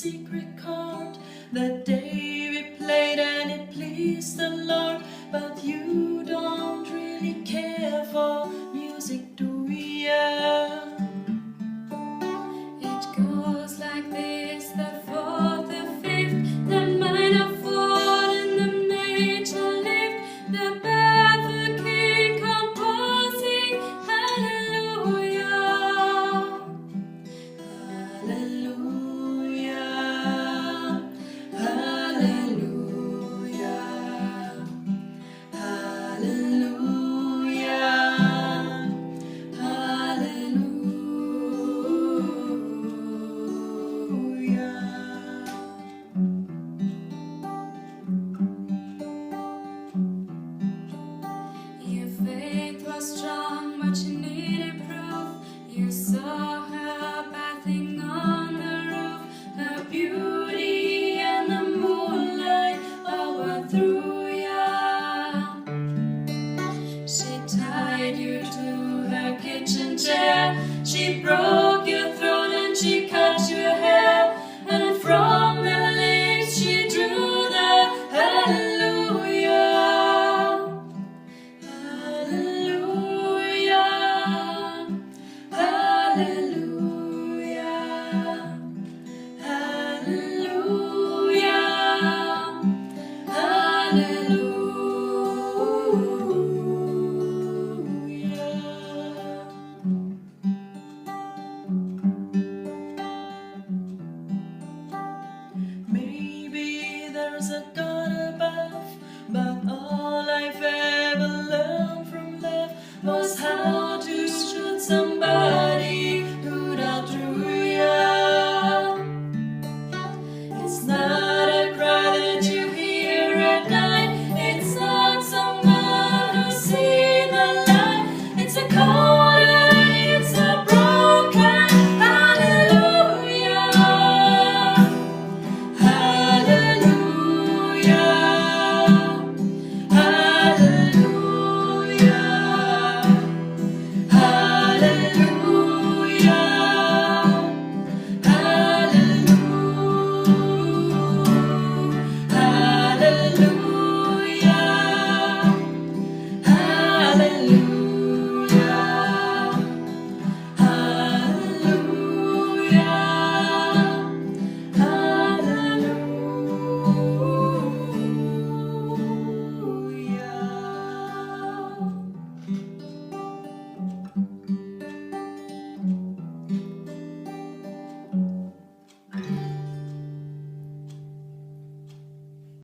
secret chord. That day we played and it pleased the Lord. But you don't really care for music, do ya? It goes like this, the fourth, the fifth, the minor fourth, and the major lift, the baffled king composing hallelujah. Hallelujah, hallelujah, hallelujah, hallelujah. Your faith was strong, but you needed proof. You saw her bathing on the roof, her beauty and the moonlight overthrew ya. She tied you to her kitchen chair, she broke your throat and she cut your hair, and from the lips she drew the hallelujah. Hallelujah, hallelujah, hallelujah, hallelujah.